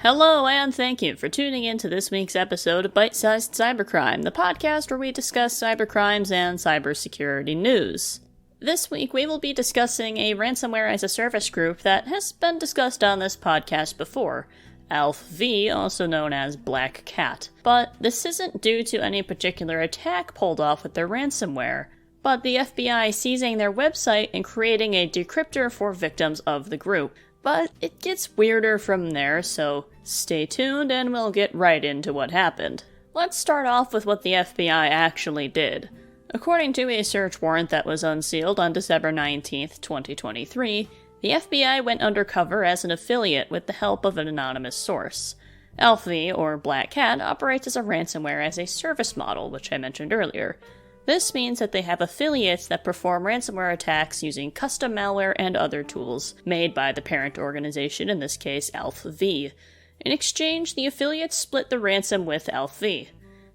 Hello, and thank you for tuning in to this week's episode of Bite-Sized Cybercrime, the podcast where we discuss cybercrimes and cybersecurity news. This week, we will be discussing a ransomware as a service group that has been discussed on this podcast before, ALPHV, also known as Black Cat. But this isn't due to any particular attack pulled off with their ransomware, but the FBI seizing their website and creating a decryptor for victims of the group. But it gets weirder from there, so stay tuned and we'll get right into what happened. Let's start off with what the FBI actually did. According to a search warrant that was unsealed on December 19th, 2023, the FBI went undercover as an affiliate with the help of an anonymous source. ALPHV, or Black Cat, operates as a ransomware as a service model, which I mentioned earlier. This means that they have affiliates that perform ransomware attacks using custom malware and other tools made by the parent organization, in this case ALPHV. In exchange, the affiliates split the ransom with ALPHV.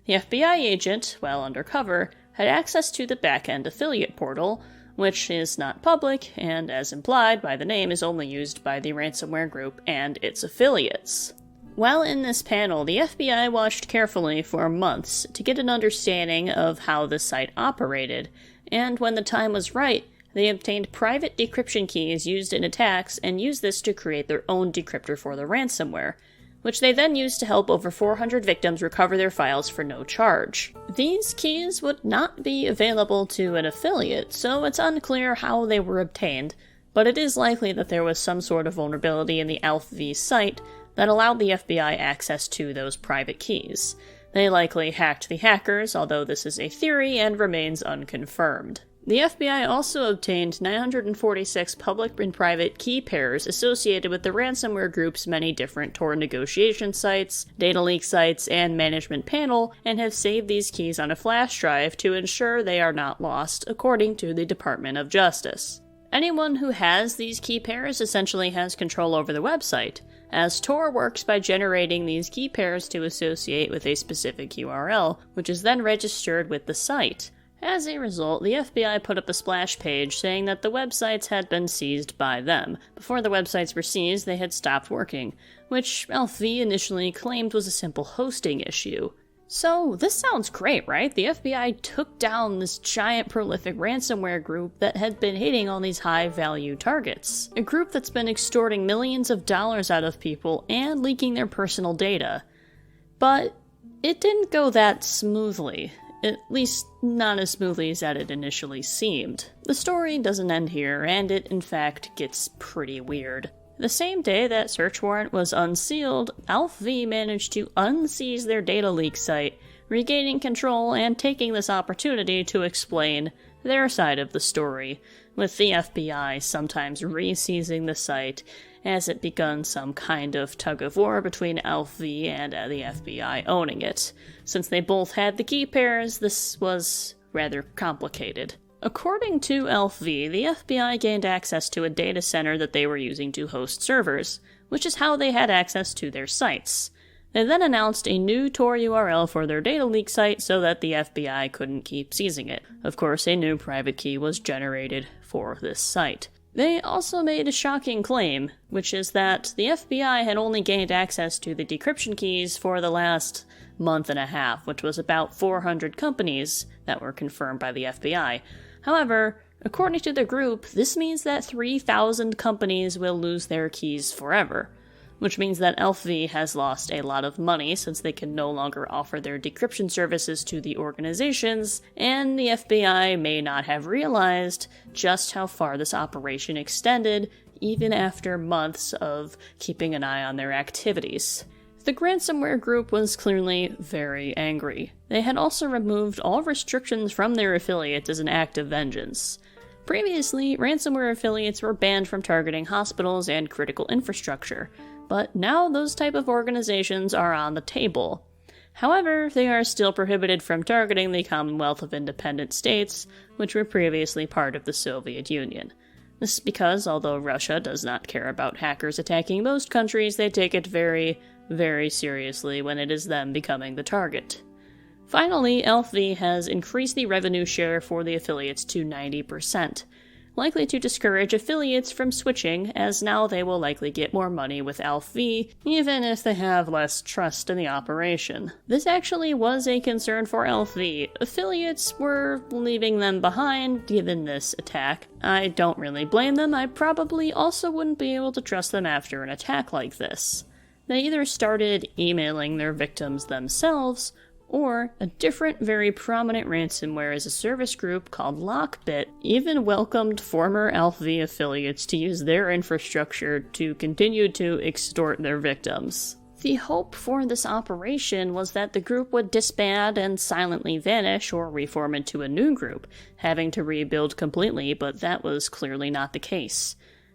The FBI agent, while undercover, had access to the back-end affiliate portal, which is not public, and as implied by the name, is only used by the ransomware group and its affiliates. While in this panel, the FBI watched carefully for months to get an understanding of how the site operated, and when the time was right, they obtained private decryption keys used in attacks and used this to create their own decryptor for the ransomware, which they then used to help over 400 victims recover their files for no charge. These keys would not be available to an affiliate, so it's unclear how they were obtained, but it is likely that there was some sort of vulnerability in the ALPHV site that allowed the FBI access to those private keys. They likely hacked the hackers, although this is a theory and remains unconfirmed. The FBI also obtained 946 public and private key pairs associated with the ransomware group's many different Tor negotiation sites, data leak sites, and management panel, and have saved these keys on a flash drive to ensure they are not lost, according to the Department of Justice. Anyone who has these key pairs essentially has control over the website, as Tor works by generating these key pairs to associate with a specific URL, which is then registered with the site. As a result, the FBI put up a splash page saying that the websites had been seized by them. Before the websites were seized, they had stopped working, which ALPHV initially claimed was a simple hosting issue. So, this sounds great, right? The FBI took down this giant prolific ransomware group that had been hitting on these high-value targets. A group that's been extorting millions of dollars out of people and leaking their personal data. But it didn't go that smoothly. At least, not as smoothly as that it initially seemed. The story doesn't end here, and it, in fact, gets pretty weird. The same day that search warrant was unsealed, ALPHV managed to unseize their data leak site, regaining control and taking this opportunity to explain their side of the story, with the FBI sometimes re-seizing the site as it begun some kind of tug-of-war between ALPHV and the FBI owning it. Since they both had the key pairs, this was rather complicated. According to ALPHV, the FBI gained access to a data center that they were using to host servers, which is how they had access to their sites. They then announced a new Tor URL for their data leak site so that the FBI couldn't keep seizing it. Of course, a new private key was generated for this site. They also made a shocking claim, which is that the FBI had only gained access to the decryption keys for the last month and a half, which was about 400 companies that were confirmed by the FBI. However, according to the group, this means that 3,000 companies will lose their keys forever, which means that ALPHV has lost a lot of money since they can no longer offer their decryption services to the organizations, and the FBI may not have realized just how far this operation extended, even after months of keeping an eye on their activities. The ransomware group was clearly very angry. They had also removed all restrictions from their affiliates as an act of vengeance. Previously, ransomware affiliates were banned from targeting hospitals and critical infrastructure, but now those type of organizations are on the table. However, they are still prohibited from targeting the Commonwealth of Independent States, which were previously part of the Soviet Union. This is because, although Russia does not care about hackers attacking most countries, they take it very, very seriously when it is them becoming the target. Finally, ALPHV has increased the revenue share for the affiliates to 90%. likely to discourage affiliates from switching, as now they will likely get more money with ALPHV, even if they have less trust in the operation. This actually was a concern for ALPHV. Affiliates were leaving them behind given this attack. I don't really blame them. I probably also wouldn't be able to trust them after an attack like this. They either started emailing their victims themselves, or a different, very prominent ransomware as a service group called Lockbit even welcomed former ALPHV affiliates to use their infrastructure to continue to extort their victims. The hope for this operation was that the group would disband and silently vanish or reform into a new group, having to rebuild completely, but that was clearly not the case.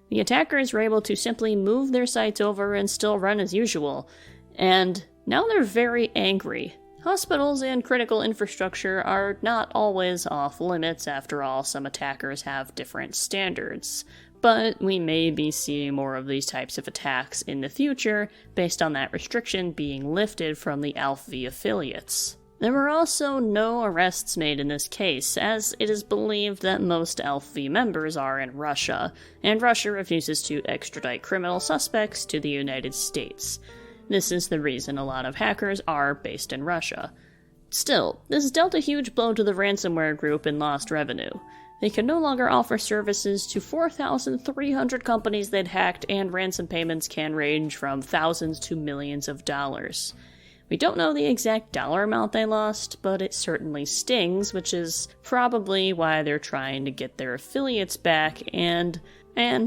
The attackers were able to simply move their sites over and still run as usual, and now they're very angry. Hospitals and critical infrastructure are not always off limits. After all, some attackers have different standards. But we may be seeing more of these types of attacks in the future, based on that restriction being lifted from the ALPHV affiliates. There were also no arrests made in this case, as it is believed that most ALPHV members are in Russia, and Russia refuses to extradite criminal suspects to the United States. This is the reason a lot of hackers are based in Russia. Still, this dealt a huge blow to the ransomware group in lost revenue. They can no longer offer services to 4,300 companies they'd hacked, and ransom payments can range from thousands to millions of dollars. We don't know the exact dollar amount they lost, but it certainly stings, which is probably why they're trying to get their affiliates back, and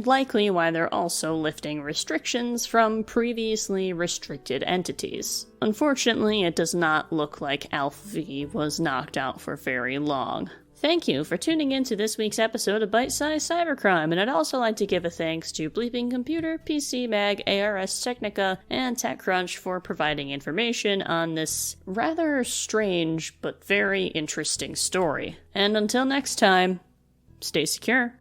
likely why they're also lifting restrictions from previously restricted entities. Unfortunately, it does not look like ALPHV was knocked out for very long. Thank you for tuning in to this week's episode of Bite Size Cybercrime, and I'd also like to give a thanks to Bleeping Computer, PC Mag, ARS Technica, and TechCrunch for providing information on this rather strange but very interesting story. And until next time, stay secure.